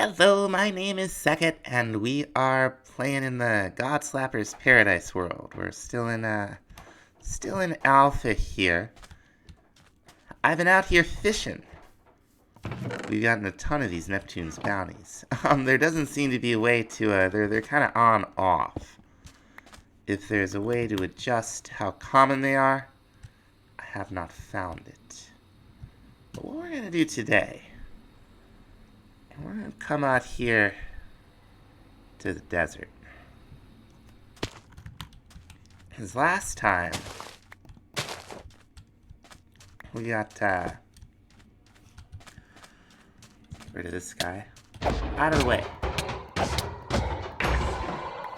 Hello, my name is Sekit, and we are playing in the Godslapper's Paradise world. We're still in alpha here. I've been out here fishing. We've gotten a ton of these Neptune's bounties. There doesn't seem to be a way to, they're kind of on-off. If there's a way to adjust how common they are, I have not found it. But what we're going to do today, we're going to come out here to the desert. Because last time, we got, rid of this guy. Out of the way.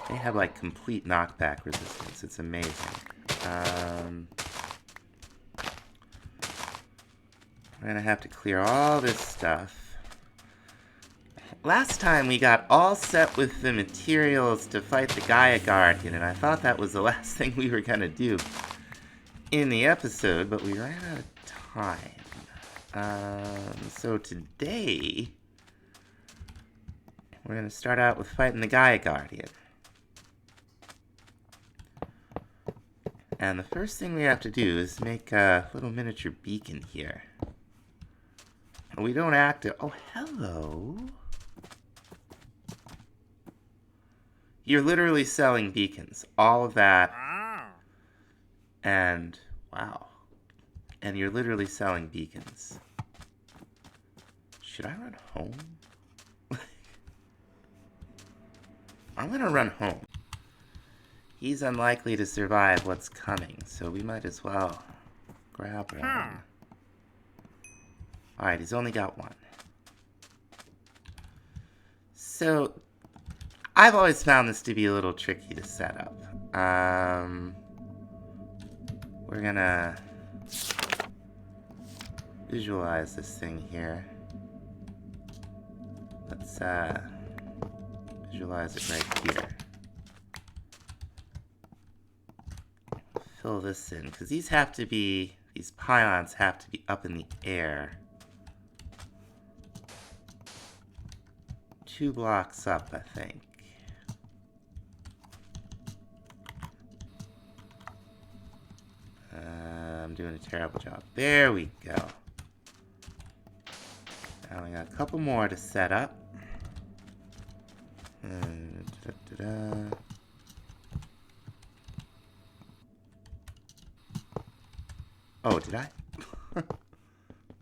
They have, like, complete knockback resistance. It's amazing. We're gonna have to clear all this stuff. Last time we got all set with the materials to fight the Gaia Guardian, and I thought that was the last thing we were gonna do in the episode, but we ran out of time. So today, we're gonna start out with fighting the Gaia Guardian. And the first thing we have to do is make a little miniature beacon here. We don't active. Oh, hello. You're literally selling beacons. All of that. And, wow. And you're literally selling beacons. Should I run home? I'm gonna run home. He's unlikely to survive what's coming, so we might as well grab one. Alright, he's only got one. So, I've always found this to be a little tricky to set up. We're gonna visualize this thing here. Let's visualize it right here. Fill this in, because these pylons have to be up in the air. 2 blocks up, I think. I'm doing a terrible job. There we go. Now we got a couple more to set up. Oh, did I?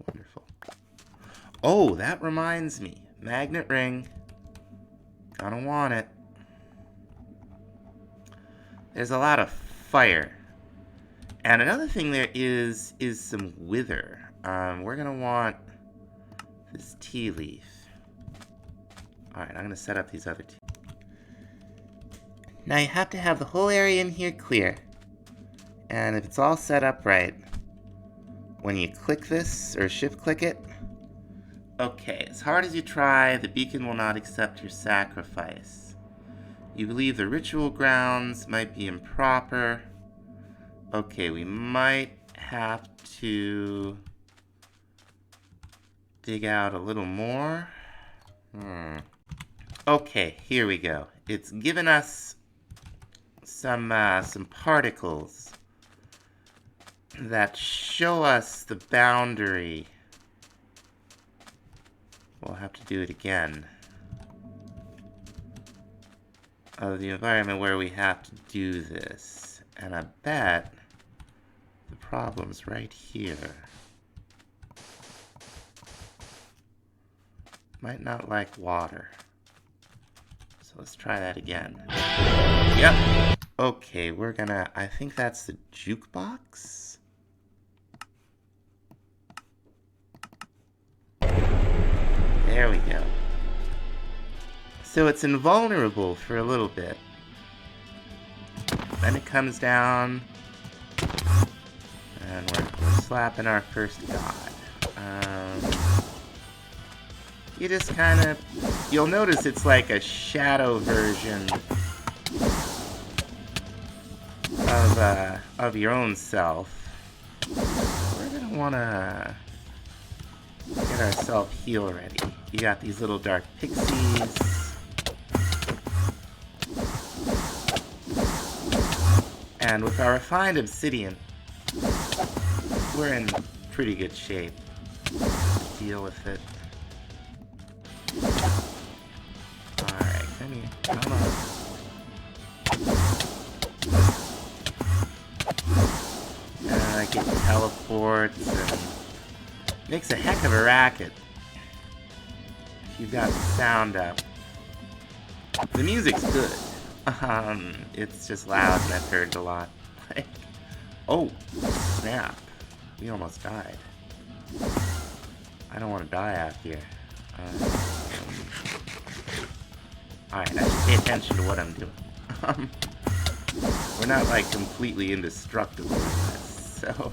Wonderful. Oh, that reminds me. Magnet ring. Gonna want it. There's a lot of fire. And another thing there is some wither. We're gonna want this tea leaf. Alright, I'm gonna set up these other two. Now you have to have the whole area in here clear. And if it's all set up right, when you click this, or shift click it, okay, as hard as you try, the beacon will not accept your sacrifice. You believe the ritual grounds might be improper. Okay, we might have to dig out a little more. Okay, here we go. It's given us some particles that show us the boundary. We'll have to do it again. Of the environment where we have to do this. And I bet the problem's right here. Might not like water. So let's try that again. Yep. Okay, we're gonna... I think that's the jukebox? There we go. So it's invulnerable for a little bit. Then it comes down. And we're slapping our first god. You just kind of... You'll notice it's like a shadow version of your own self. We're gonna want to get ourselves heal ready. You got these little dark pixies. And with our refined obsidian, we're in pretty good shape to deal with it. Alright, come here. Come on. I get teleports and makes a heck of a racket. You've got the sound up. The music's good. It's just loud and I've heard a lot. Like, oh, snap. We almost died. I don't want to die out here. Alright, I should pay attention to what I'm doing. We're not, like, completely indestructible in this, so...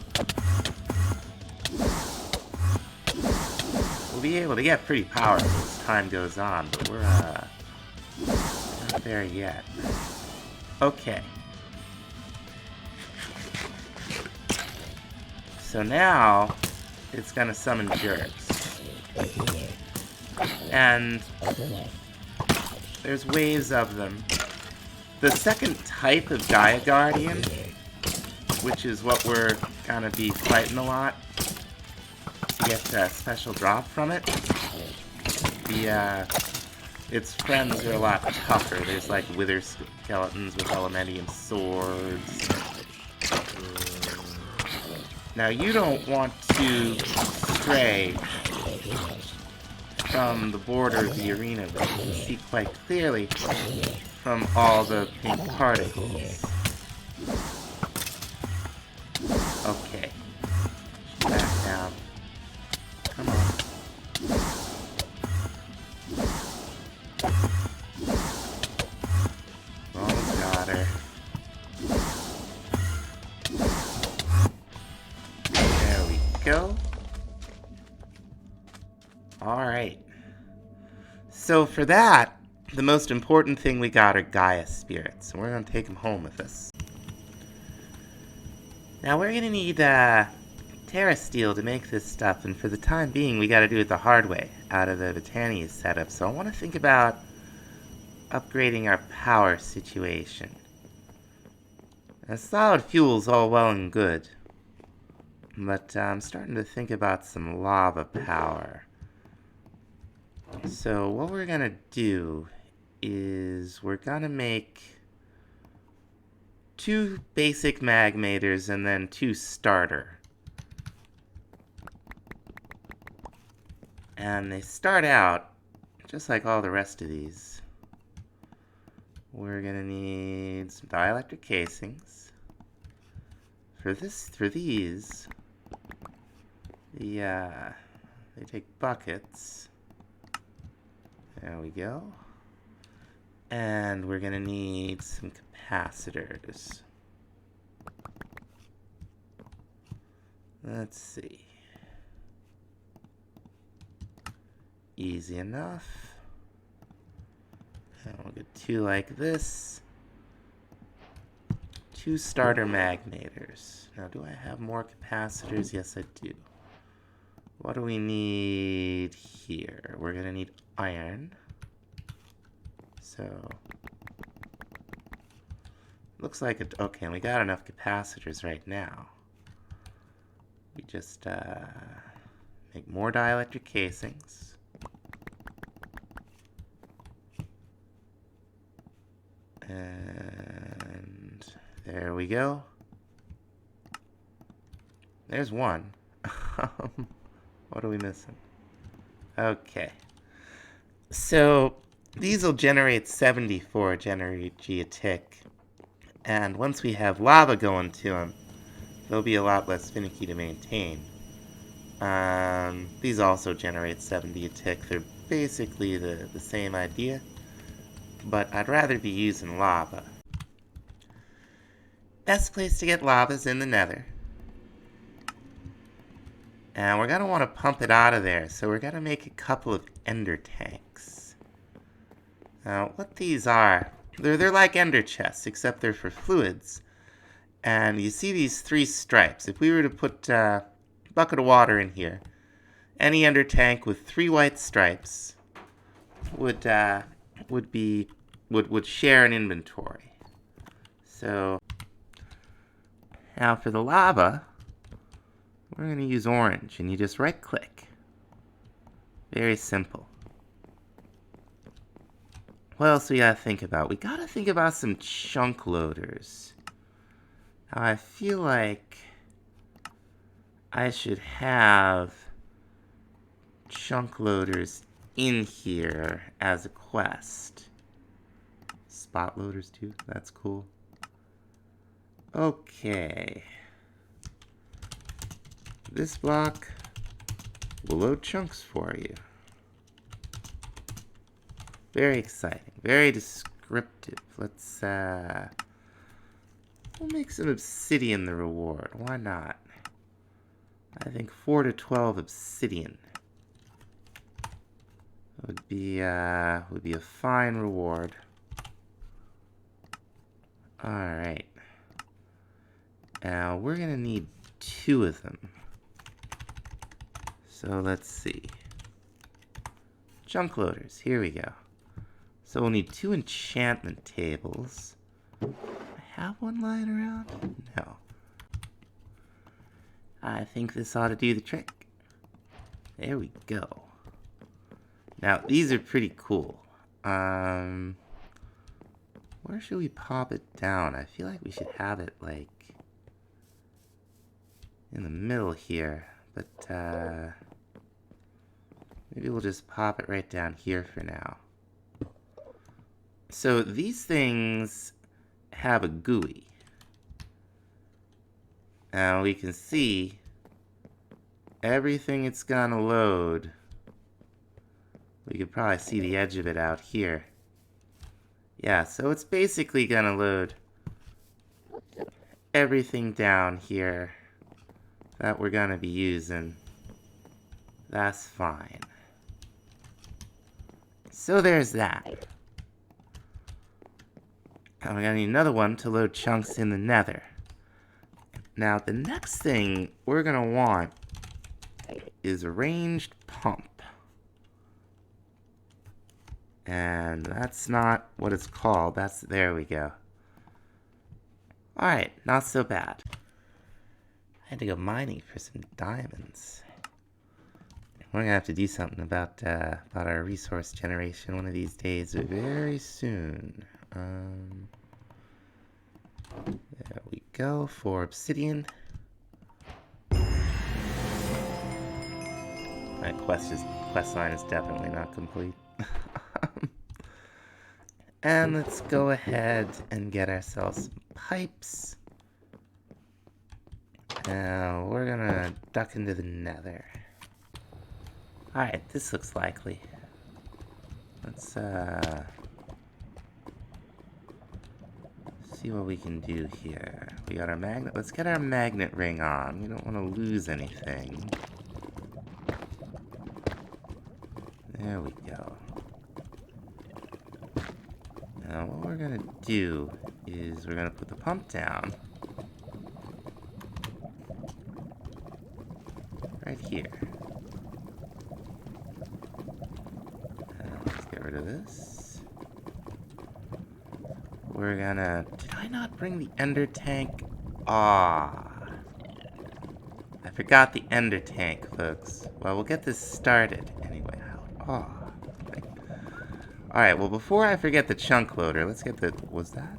We'll be able to get pretty powerful as time goes on, but we're, not there yet. Okay. So now, it's gonna summon jerks. And there's waves of them. The second type of Gaia Guardian, which is what we're gonna be fighting a lot, to get a special drop from it. Its friends are a lot tougher. There's like wither skeletons with elementium swords. Now you don't want to stray from the border of the arena, but you can see quite clearly from all the pink particles. Okay. Back down. Come on. Almost got her. There we go. Alright. So for that, the most important thing we got are Gaia spirits, and we're going to take them home with us. Now we're going to need Terra Steel to make this stuff, and for the time being we got to do it the hard way, out of the Botania's setup, so I want to think about upgrading our power situation. Now, solid fuel's all well and good, but I'm starting to think about some lava power. So what we're gonna do is we're gonna make 2 basic magmators and then 2 starter. And they start out just like all the rest of these. We're gonna need some dielectric casings. For these, they take buckets. There we go. And we're gonna need some capacitors. Let's see. Easy enough. And we'll get 2 like this. 2 starter magnators. Now, do I have more capacitors? Yes, I do. What do we need here? We're gonna need iron. So, looks like it. Okay, we got enough capacitors right now. We just make more dielectric casings. And there we go. There's one. What are we missing? Okay. So these will generate 74 energy a tick. And once we have lava going to them, they'll be a lot less finicky to maintain. These also generate 70 a tick. They're basically the same idea, but I'd rather be using lava. Best place to get lava is in the nether. And we're going to want to pump it out of there, so we're going to make a couple of ender tanks. Now, what these are, they're like ender chests, except they're for fluids. And you see these 3 stripes. If we were to put a bucket of water in here, Any under tank with 3 white stripes would share an inventory. So now for the lava, we're going to use orange, and you just right click. Very simple. What else we gotta think about? We gotta think about some chunk loaders. Now I feel like I should have chunk loaders in here as a quest. Spot loaders too, that's cool. Okay. This block will load chunks for you. Very exciting, very descriptive. Let's, we'll make some obsidian the reward. Why not? I think 4 to 12 obsidian would be a fine reward. Alright. Now, we're gonna need 2 of them. So, let's see. Chunk loaders, here we go. So we'll need 2 enchantment tables. Do I have one lying around? No. I think this ought to do the trick. There we go. Now, these are pretty cool. Where should we pop it down? I feel like we should have it, like, in the middle here. But, maybe we'll just pop it right down here for now. So these things have a GUI. Now we can see everything it's gonna load. We could probably see the edge of it out here. Yeah, so it's basically gonna load everything down here that we're gonna be using. That's fine. So there's that. And we're gonna need another one to load chunks in the nether. Now, the next thing we're gonna want is a ranged pump. And that's not what it's called. There we go. Alright, not so bad. I had to go mining for some diamonds. We're gonna have to do something about our resource generation one of these days, very soon. There we go for obsidian. My quest line is definitely not complete. And let's go ahead and get ourselves some pipes. Now we're gonna duck into the nether. Alright, this looks likely. Let's see what we can do here. We got our magnet. Let's get our magnet ring on. We don't want to lose anything. There we go. Now what we're gonna do is we're gonna put the pump down right here. Let's get rid of this. We're gonna... Did I not bring the ender tank? Ah. I forgot the ender tank, folks. Well, we'll get this started anyway. Ah. Alright, well, before I forget the chunk loader, let's get the... Was that?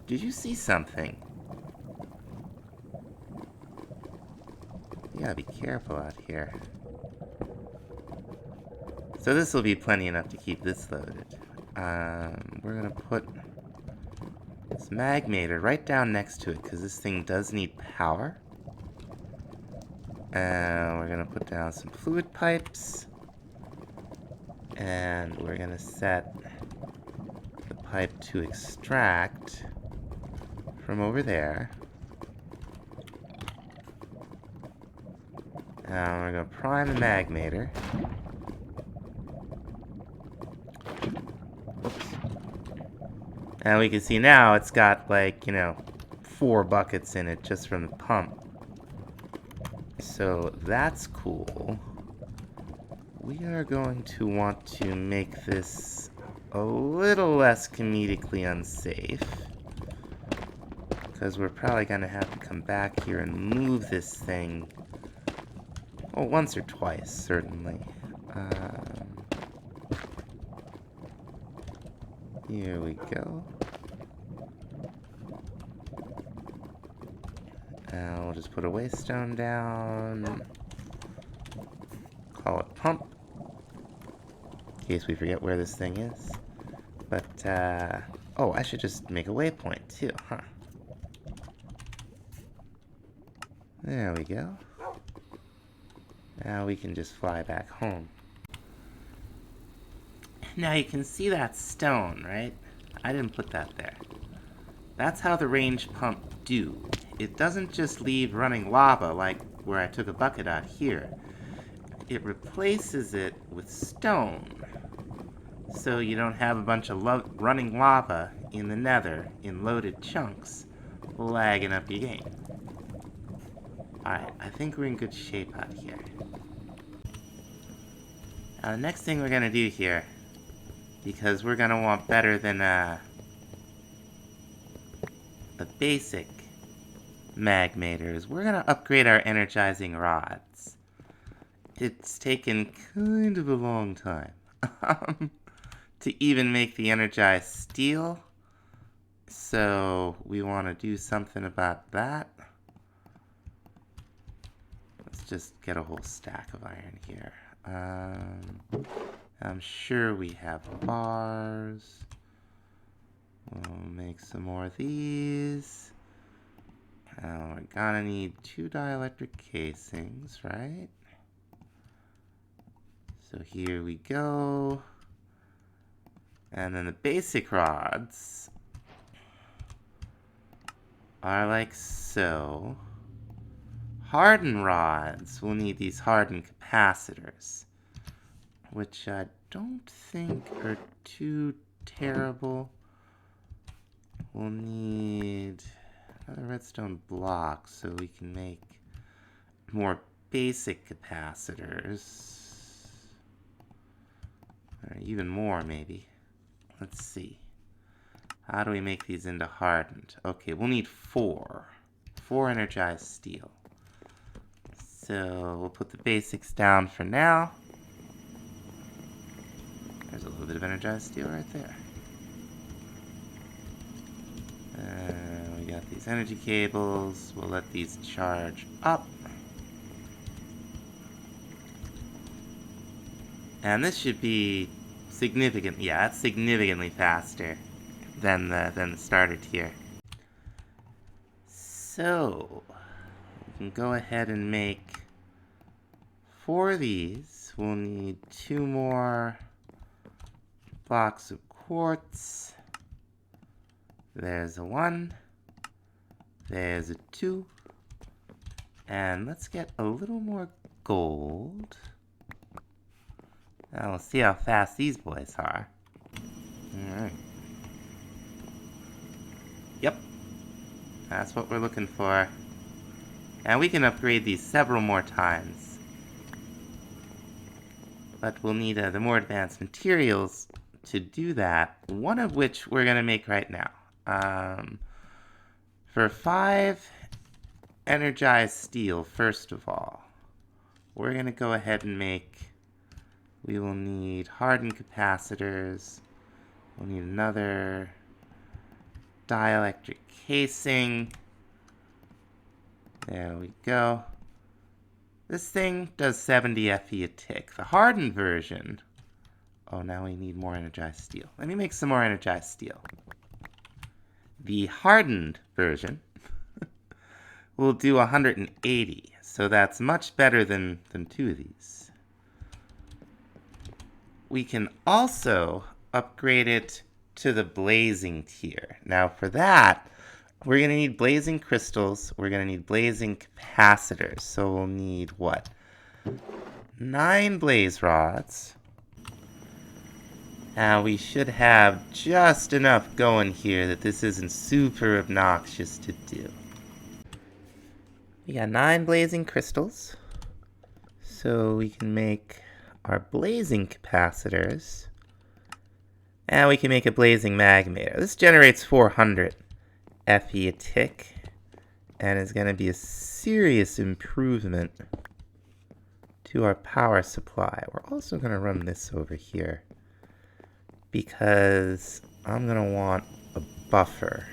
Did you see something? You gotta be careful out here. So this will be plenty enough to keep this loaded. We're gonna put this magmator right down next to it, because this thing does need power. And we're gonna put down some fluid pipes. And we're gonna set the pipe to extract from over there. Now we're gonna prime the magmator. And we can see now it's got, like, 4 buckets in it just from the pump. So that's cool. We are going to want to make this a little less comedically unsafe, because we're probably going to have to come back here and move this thing, well, once or twice, certainly. Here we go. We'll just put a waystone down. Call it pump. In case we forget where this thing is. But, oh, I should just make a waypoint too, huh? There we go. Now we can just fly back home. Now you can see that stone, right? I didn't put that there. That's how the range pump do. It doesn't just leave running lava like where I took a bucket out here. It replaces it with stone. So you don't have a bunch of running lava in the nether in loaded chunks lagging up your game. Alright, I think we're in good shape out here. Now the next thing we're going to do here, because we're going to want better than a basic magmator, is we're going to upgrade our energizing rods. It's taken kind of a long time to even make the energized steel, so we want to do something about that. Let's just get a whole stack of iron here. I'm sure we have bars. We'll make some more of these. We're gonna need 2 dielectric casings, right? So here we go. And then the basic rods are like so. Hardened rods will need these hardened capacitors, which I don't think are too terrible. We'll need another redstone block so we can make more basic capacitors. Or even more, maybe. Let's see. How do we make these into hardened? Okay, we'll need 4. 4 energized steel. So we'll put the basics down for now. There's a little bit of energized steel right there. We got these energy cables. We'll let these charge up. And this should be significantly, yeah, it's significantly faster than the starter tier. So we can go ahead and make 4 of these. We'll need 2 more blocks of quartz. There's a 1. There's a 2. And let's get a little more gold. Now we'll see how fast these boys are. Alright. Yep. That's what we're looking for. And we can upgrade these several more times. But we'll need the more advanced materials to do that, one of which we're going to make right now. For 5 energized steel, first of all, we're going to go ahead and make, we will need hardened capacitors. We'll need another dielectric casing. There we go. This thing does 70 FE a tick. The hardened version, oh, now we need more energized steel. Let me make some more energized steel. The hardened version will do 180, so that's much better than 2 of these. We can also upgrade it to the blazing tier. Now for that, we're going to need blazing crystals, we're going to need blazing capacitors, so we'll need what? 9 blaze rods. Now we should have just enough going here that this isn't super obnoxious to do. We got 9 blazing crystals. So we can make our blazing capacitors. And we can make a blazing magmator. This generates 400 FE a tick. And is going to be a serious improvement to our power supply. We're also going to run this over here, because I'm going to want a buffer.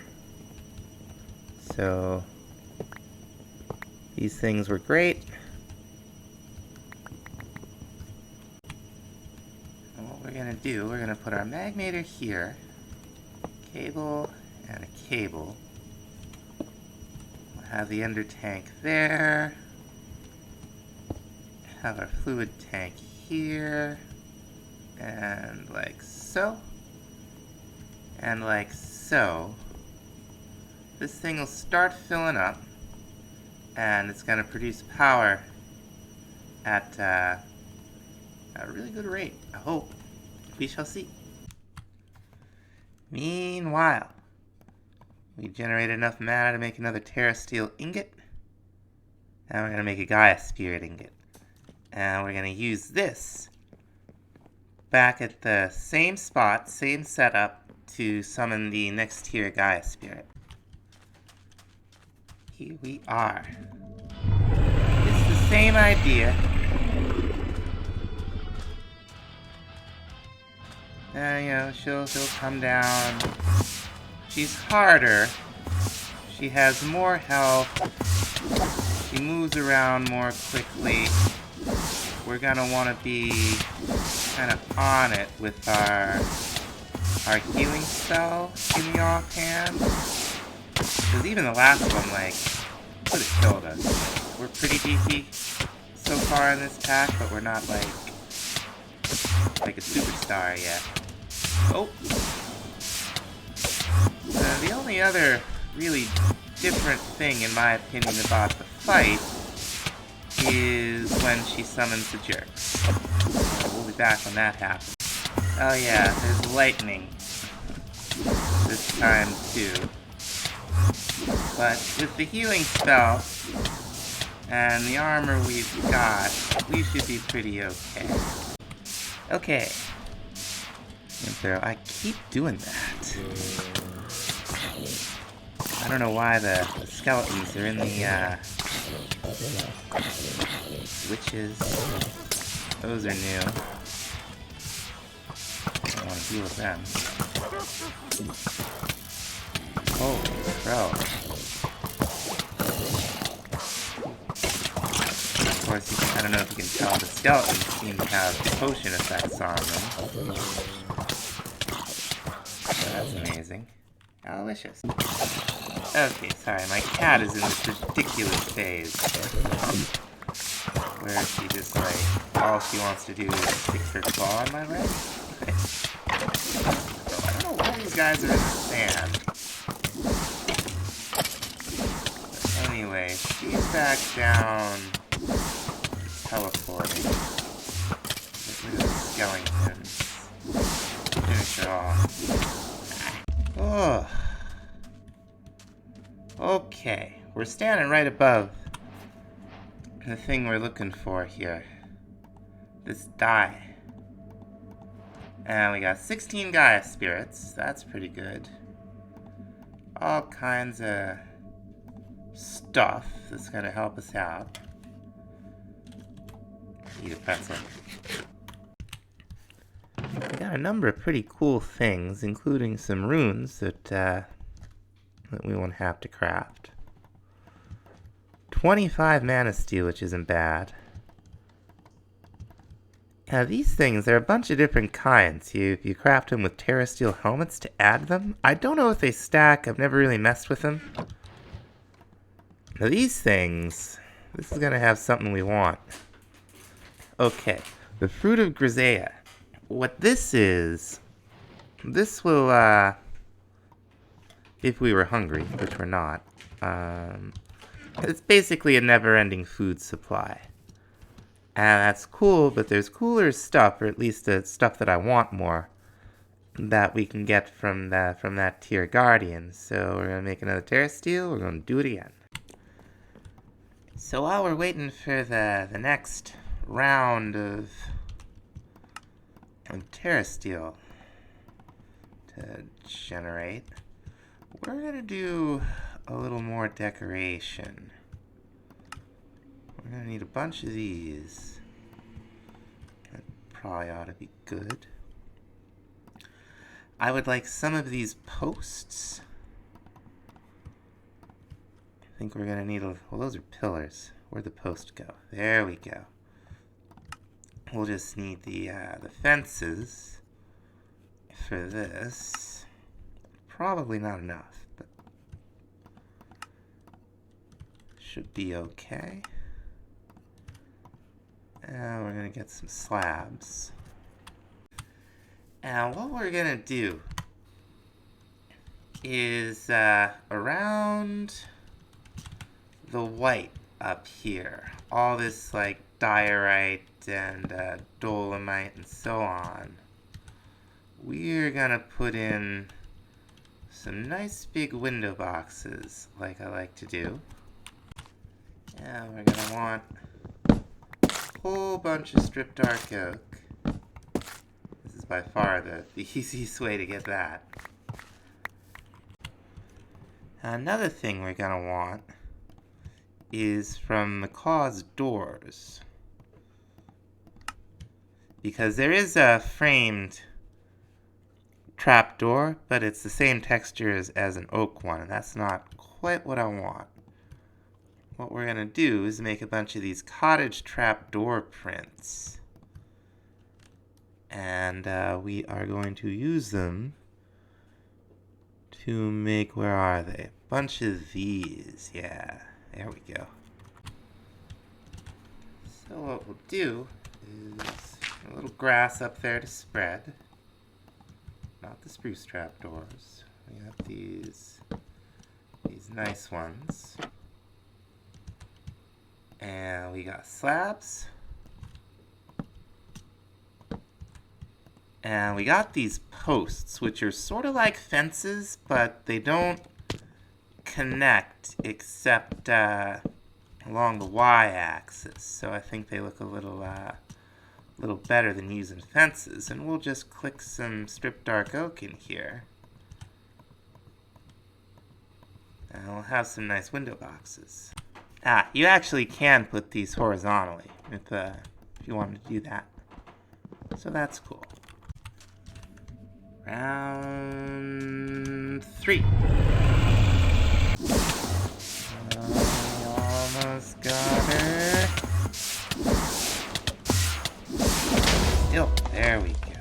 So these things were great. And what we're going to do, we're going to put our magmator here, cable and a cable. We'll have the ender tank there. Have our fluid tank here. And like so. And like so. This thing will start filling up, and it's going to produce power at a really good rate, I hope. We shall see. Meanwhile, we generated enough mana to make another Terra Steel ingot. Now we're going to make a Gaia Spirit ingot. And we're going to use this back at the same spot, same setup, to summon the next tier Gaia Spirit. Here we are. It's the same idea. You know, she'll come down. She's harder. She has more health. She moves around more quickly. We're gonna want to be kind of on it with our healing spell in the offhand. Because even the last one, like, could have killed us. We're pretty beefy so far in this pack, but we're not like a superstar yet. Oh! The only other really different thing, in my opinion, about the fight is when she summons the jerks. We'll be back when that happens. Oh yeah, there's lightning this time too. But with the healing spell and the armor we've got, we should be pretty okay. Okay. I keep doing that. I don't know why the skeletons are in the witches. Those are new. I don't want to deal with them. Holy crow. Of course, I don't know if you can tell, the skeletons seem to have potion effects on them. So that's amazing. Delicious. Okay, sorry, my cat is in this ridiculous phase where she just, like, all she wants to do is fix her claw on my leg. So I don't know why these guys are in the sand. But anyway, she's back down, teleporting. Get rid of the skeletons. Finish her off. Oh. Okay, we're standing right above the thing we're looking for here. This die. And we got 16 Gaia spirits. That's pretty good. All kinds of stuff that's going to help us out. Eat a pretzel. We got a number of pretty cool things, including some runes that we won't have to craft. 25 mana steel, which isn't bad. Now these things, there are a bunch of different kinds. You craft them with Terra Steel helmets to add them. I don't know if they stack. I've never really messed with them. Now these things, this is going to have something we want. Okay, the Fruit of Gaia. What this is, this will, if we were hungry, which we're not, it's basically a never-ending food supply. And that's cool, but there's cooler stuff, or at least the stuff that I want more, that we can get from that tier Guardian. So we're going to make another Terra Steel, we're going to do it again. So while we're waiting for the next round of terrasteel to generate, we're gonna do a little more decoration. We're gonna need a bunch of these. That probably ought to be good. I would like some of these posts. I think we're gonna need well, those are pillars. Where'd the post go? There we go. We'll just need the fences for this. Probably not enough, but should be okay. And we're gonna get some slabs. And what we're gonna do is around the white up here, all this like diorite and dolomite and so on, we're gonna put in some nice big window boxes like I like to do. And we're gonna want a whole bunch of stripped dark oak. This is by far the easiest way to get that. Another thing we're gonna want is from the cause doors, because there is a framed trapdoor, but it's the same texture as an oak one, and that's not quite what I want. What we're gonna do is make a bunch of these cottage trapdoor prints, and we are going to use them to make, where are they? A bunch of these, yeah. There we go. So what we'll do is a little grass up there to spread. Not the spruce trapdoors. We have these nice ones. And we got slabs. And we got these posts, which are sort of like fences, but they don't connect except along the y-axis, so I think they look a little better than using fences. And we'll just click some stripped dark oak in here, and we'll have some nice window boxes. You actually can put these horizontally if you wanted to do that, so that's cool. Round 3. Almost got her. Still, there we go.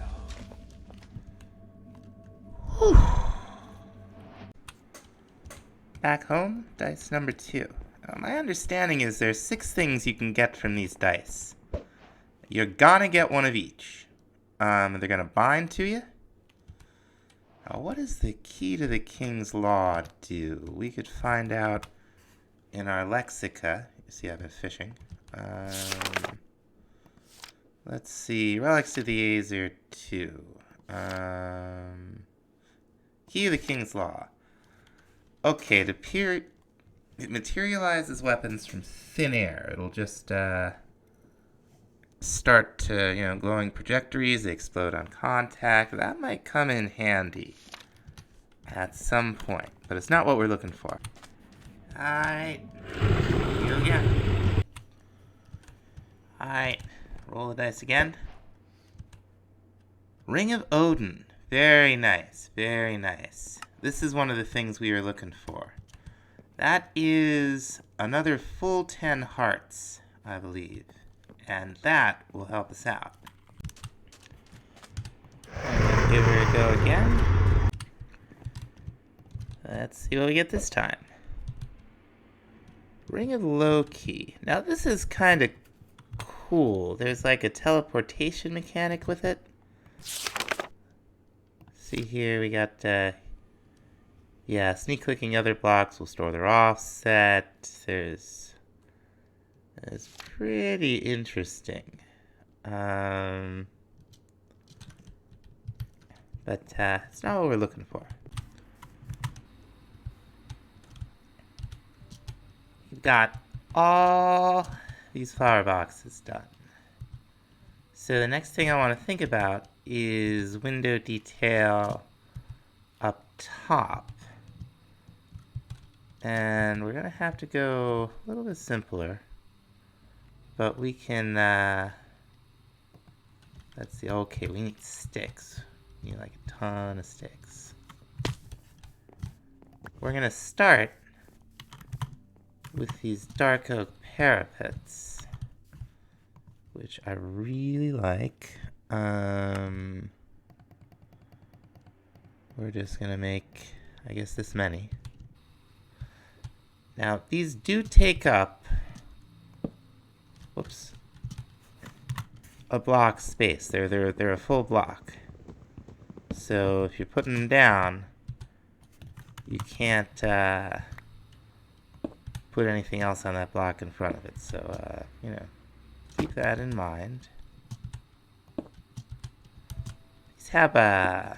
Whew. Back home, dice number 2. My understanding is there's 6 things you can get from these dice. You're gonna get one of each. They're gonna bind to you. Now, what does the key to the King's Law do? We could find out in our lexica. You see, I've been fishing. Let's see. Relics to the Aesir 2. Key to the King's Law. Okay, it materializes weapons from thin air. It'll just start to, glowing trajectories. They explode on contact. That might come in handy at some point, but it's not what we're looking for. Alright. Here again. Alright. Roll the dice again. Ring of Odin. Very nice. Very nice. This is one of the things we were looking for. That is another full 10 hearts, I believe. And that will help us out. I'm gonna give her a go again. Let's see what we get this time. Ring of Loki. Now this is kind of cool. There's like a teleportation mechanic with it. See here, we got, sneak clicking other blocks will store their offset. It's pretty interesting. But it's not what we're looking for. We've got all these flower boxes done. So the next thing I want to think about is window detail up top. And we're going to have to go a little bit simpler. But we can, let's see, okay, we need sticks. We need like a ton of sticks. We're going to start with these dark oak parapets, which I really like. We're just going to make, I guess, this many. Now, these do take up, whoops, a block space. They're a full block. So if you're putting them down, you can't put anything else on that block in front of it. So, you know, keep that in mind. These have a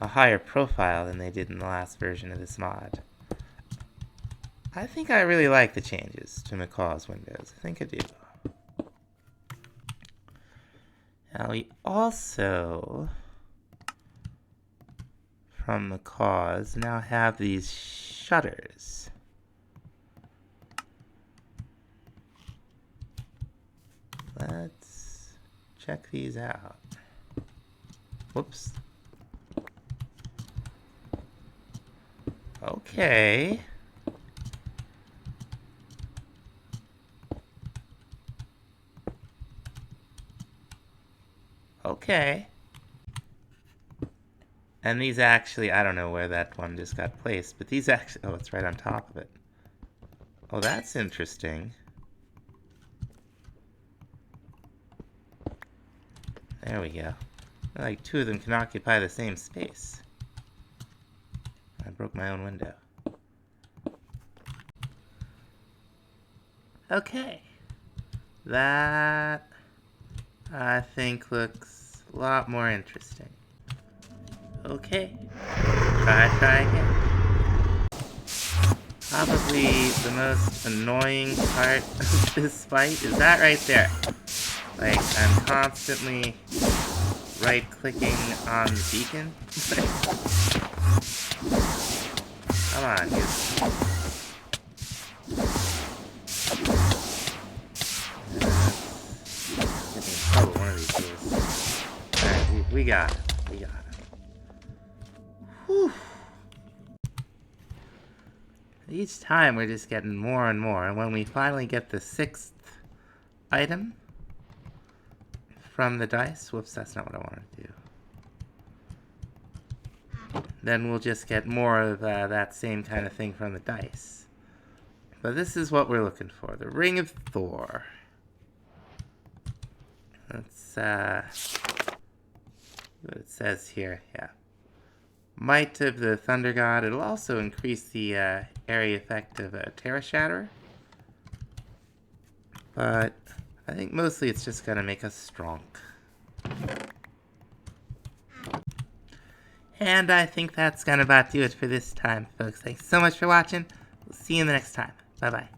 higher profile than they did in the last version of this mod. I think I really like the changes to Macaw's windows. I think I do. Now we also, from Macaw's, now have these shutters. Let's check these out. Whoops. Okay. Okay. And these actually, I don't know where that one just got placed, but these actually, oh, it's right on top of it. Oh, that's interesting. There we go. Like two of them can occupy the same space. I broke my own window. Okay. That, I think, looks a lot more interesting. Okay. Try again. Probably the most annoying part of this fight is that right there. Like, I'm constantly right-clicking on the beacon. Come on, you. Getting in trouble one of these days. Alright, we got it. We got it. Whew. Each time we're just getting more and more, and when we finally get the 6th item from the dice, whoops, that's not what I wanted to do. Then we'll just get more of that same kind of thing from the dice. But this is what we're looking for, the Ring of Thor. Let's see what it says here, yeah. Might of the Thunder God. It'll also increase the area effect of a Terra Shatterer. But I think mostly it's just going to make us strong. And I think that's going to about do it for this time, folks. Thanks so much for watching. We'll see you in the next time. Bye-bye.